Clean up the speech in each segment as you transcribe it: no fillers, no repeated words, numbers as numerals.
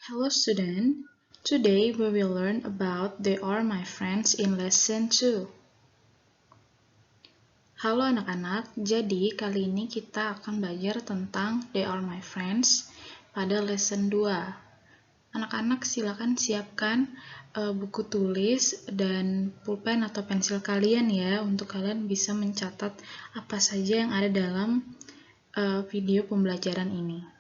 Hello student, today we will learn about They Are My Friends in Lesson 2. Halo anak-anak, jadi kali ini kita akan belajar tentang They Are My Friends pada Lesson 2. Anak-anak silakan siapkan buku tulis dan pulpen atau pensil kalian ya, untuk kalian bisa mencatat apa saja yang ada dalam video pembelajaran ini.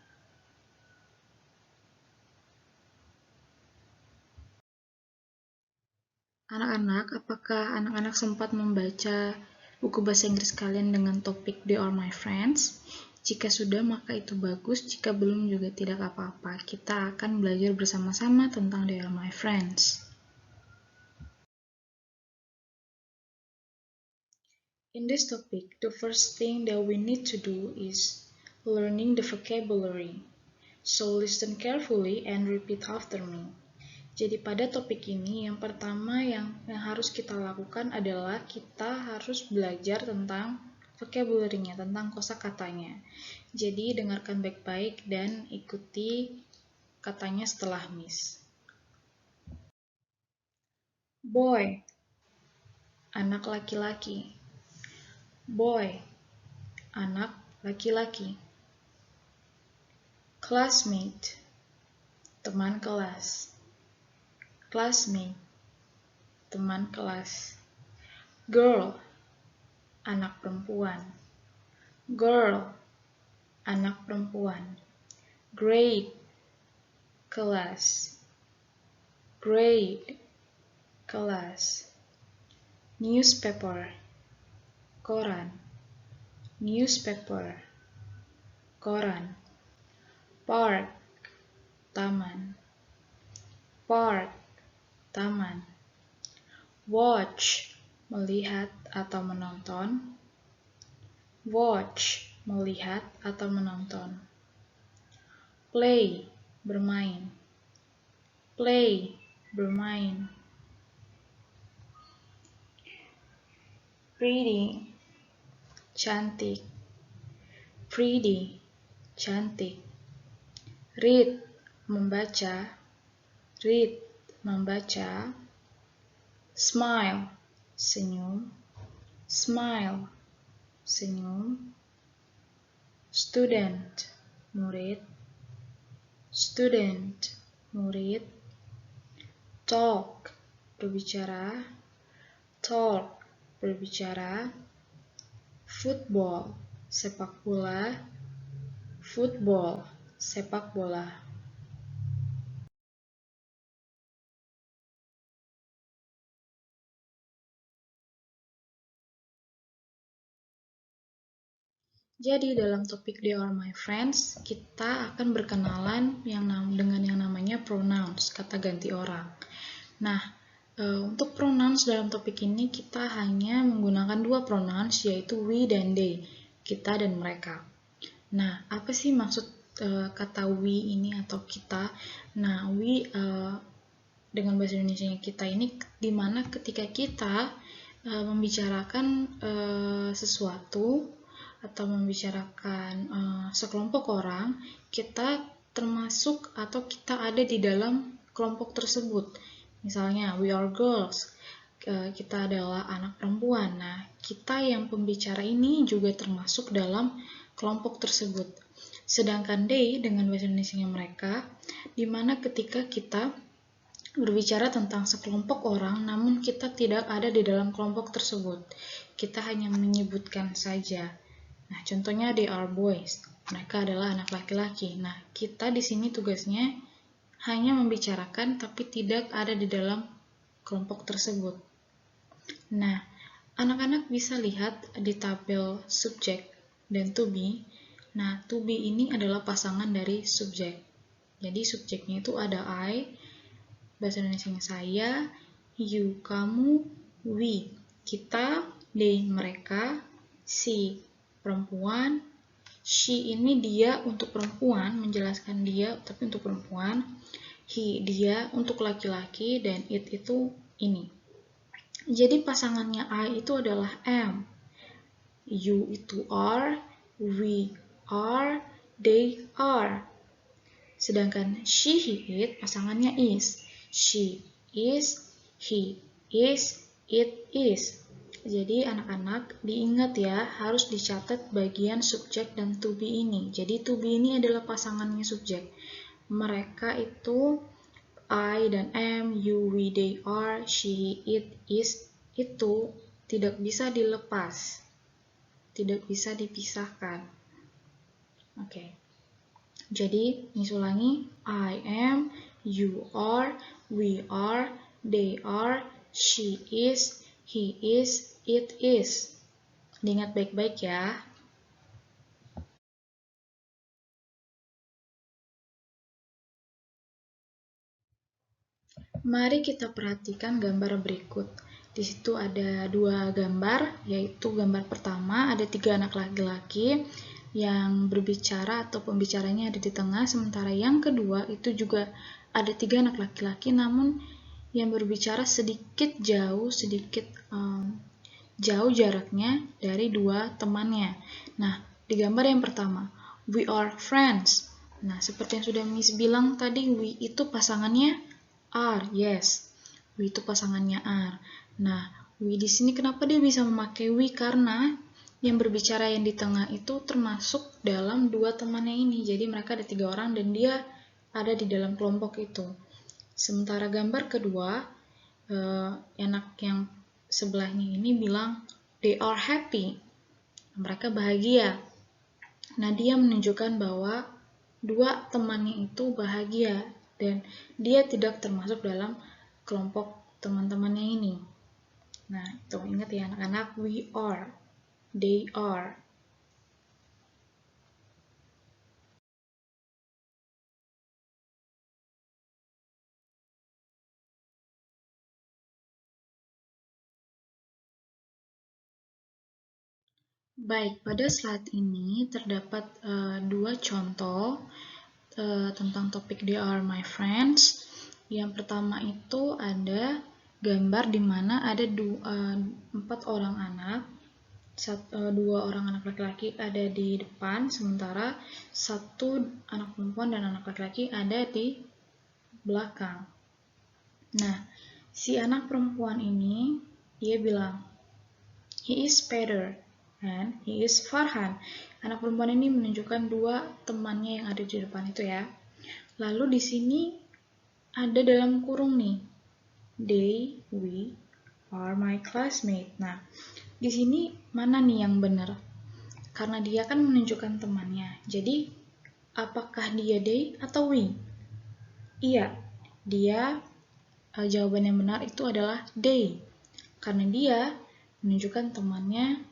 Anak-anak, apakah anak-anak sempat membaca buku bahasa Inggris kalian dengan topik They Are My Friends? Jika sudah, maka itu bagus. Jika belum, juga tidak apa-apa. Kita akan belajar bersama-sama tentang They Are My Friends. In this topic, the first thing that we need to do is learning the vocabulary. So listen carefully and repeat after me. Jadi pada topik ini yang pertama yang harus kita lakukan adalah kita harus belajar tentang vocabulary-nya, tentang kosakatanya. Jadi dengarkan baik-baik dan ikuti katanya setelah Miss. Boy, anak laki-laki. Boy, anak laki-laki. Classmate, teman kelas. Classmate, teman kelas. Girl, anak perempuan. Girl, anak perempuan. Grade, kelas. Grade, kelas. Newspaper, koran. Newspaper, koran. Park, taman. Park, taman. Watch, melihat atau menonton. Watch, melihat atau menonton. Play, bermain. Play, bermain. Pretty, cantik. Pretty, cantik. Read, membaca. Read, membaca. Smile, senyum. Smile, senyum. Student, murid. Student, murid. Talk, berbicara. Talk, berbicara. Football, sepak bola. Football, sepak bola. Jadi dalam topik They Are My Friends, kita akan berkenalan dengan yang namanya pronouns, kata ganti orang. Nah, untuk pronouns dalam topik ini kita hanya menggunakan dua pronouns, yaitu we dan they, kita dan mereka. Nah, apa sih maksud kata we ini atau kita? Nah, we dengan bahasa Indonesia kita ini dimana ketika kita membicarakan sesuatu atau membicarakan sekelompok orang, kita termasuk atau kita ada di dalam kelompok tersebut. Misalnya, we are girls, kita adalah anak perempuan. Nah, kita yang pembicara ini juga termasuk dalam kelompok tersebut. Sedangkan they dengan bahasa Indonesia mereka, dimana ketika kita berbicara tentang sekelompok orang, namun kita tidak ada di dalam kelompok tersebut. Kita hanya menyebutkan saja. Nah, contohnya they are boys. Mereka adalah anak laki-laki. Nah, kita di sini tugasnya hanya membicarakan tapi tidak ada di dalam kelompok tersebut. Nah, anak-anak bisa lihat di tabel subjek dan to be. Nah, to be ini adalah pasangan dari subjek. Jadi subjeknya itu ada I, bahasa Indonesianya saya, you, kamu, we, kita, they, mereka, she, perempuan, she ini dia untuk perempuan, menjelaskan dia tapi untuk perempuan, he dia untuk laki-laki, dan it itu ini. Jadi pasangannya I itu adalah am, you itu are, we are, they are. Sedangkan she, he, it pasangannya is. She is, he is, it is. Jadi anak-anak diingat ya, harus dicatat bagian subjek dan to be ini. Jadi to be ini adalah pasangannya subjek. Mereka itu I dan am, you, we, they, are, she, he, it, is, itu tidak bisa dilepas. Tidak bisa dipisahkan. Oke. Jadi, ulangi, I am, you are, we are, they are, she is, he is, it is. Diingat baik-baik ya. Mari kita perhatikan gambar berikut. Di situ ada dua gambar, yaitu gambar pertama ada 3 anak laki-laki yang berbicara atau pembicaranya ada di tengah, sementara yang kedua itu juga ada 3 anak laki-laki, namun yang berbicara sedikit jauh jaraknya dari dua temannya. Nah, di gambar yang pertama, we are friends. Nah, seperti yang sudah Miss bilang tadi, we itu pasangannya are, yes. We itu pasangannya are. Nah, we di sini kenapa dia bisa memakai we? Karena yang berbicara yang di tengah itu termasuk dalam dua temannya ini. Jadi mereka ada 3 orang dan dia ada di dalam kelompok itu. Sementara gambar kedua, anak yang sebelahnya ini bilang they are happy. Mereka bahagia. Nah, dia menunjukkan bahwa dua temannya itu bahagia dan dia tidak termasuk dalam kelompok teman-temannya ini. Nah, itu ingat ya anak-anak, we are, they are. Baik, pada slide ini terdapat 2 contoh tentang topik They Are My Friends. Yang pertama itu ada gambar di mana ada 4 orang anak, 2 orang anak laki-laki ada di depan, sementara 1 anak perempuan dan anak laki-laki ada di belakang. Nah, si anak perempuan ini dia bilang, he is Peter and he is Farhan. Anak perempuan ini menunjukkan 2 temannya yang ada di depan itu ya. Lalu di sini ada dalam kurung nih, they, we, are my classmate. Nah, di sini mana nih yang benar? Karena dia kan menunjukkan temannya. Jadi, apakah dia they atau we? Iya, dia jawaban yang benar itu adalah they. Karena dia menunjukkan temannya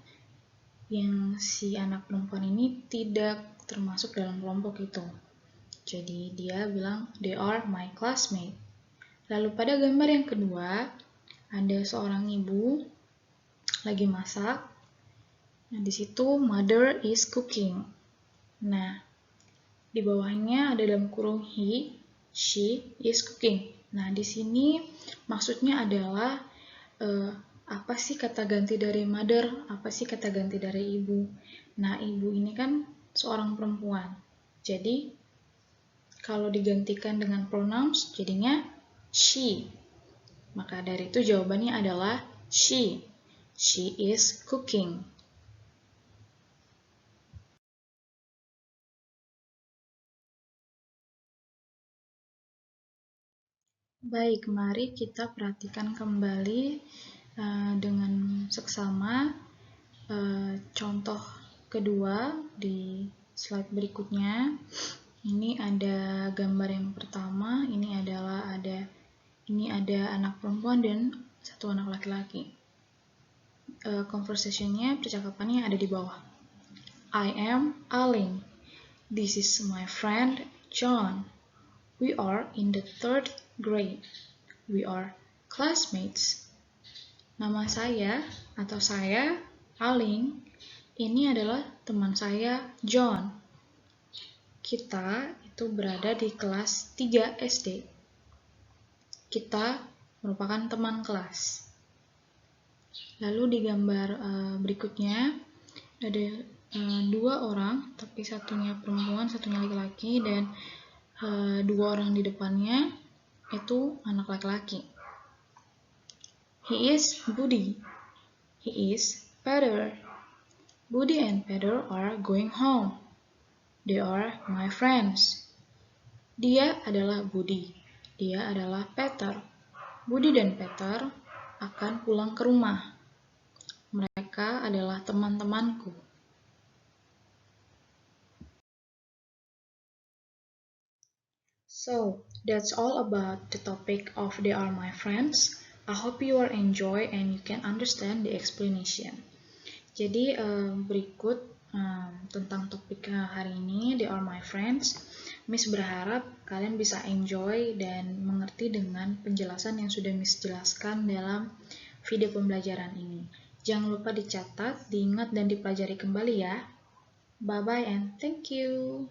yang si anak perempuan ini tidak termasuk dalam kelompok itu. Jadi dia bilang they are my classmate. Lalu pada gambar yang kedua ada seorang ibu lagi masak. Nah, di situ mother is cooking. Nah, di bawahnya ada dalam kurung he, she is cooking. Nah, di sini maksudnya adalah apa sih kata ganti dari mother? Apa sih kata ganti dari ibu? Nah, ibu ini kan seorang perempuan. Jadi, kalau digantikan dengan pronouns, jadinya she. Maka dari itu jawabannya adalah she. She is cooking. Baik, mari kita perhatikan kembali dengan seksama contoh kedua di slide berikutnya. Ini ada gambar yang pertama, ini ada anak perempuan dan 1 anak laki-laki. Conversation-nya, percakapannya ada di bawah. I am Aling. This is my friend John. We are in the 3rd grade. We are classmates. Nama saya atau saya, Aling, ini adalah teman saya, John. Kita itu berada di kelas 3 SD. Kita merupakan teman kelas. Lalu di gambar berikutnya ada 2 orang, tapi satunya perempuan, satunya laki-laki, dan dua orang di depannya itu anak laki-laki. He is Budi. He is Peter. Budi and Peter are going home. They are my friends. Dia adalah Budi. Dia adalah Peter. Budi dan Peter akan pulang ke rumah. Mereka adalah teman-temanku. So, that's all about the topic of They Are My Friends. I hope you will enjoy and you can understand the explanation. Jadi berikut tentang topik hari ini, They Are My Friends. Miss berharap kalian bisa enjoy dan mengerti dengan penjelasan yang sudah Miss jelaskan dalam video pembelajaran ini. Jangan lupa dicatat, diingat, dan dipelajari kembali ya. Bye-bye and thank you.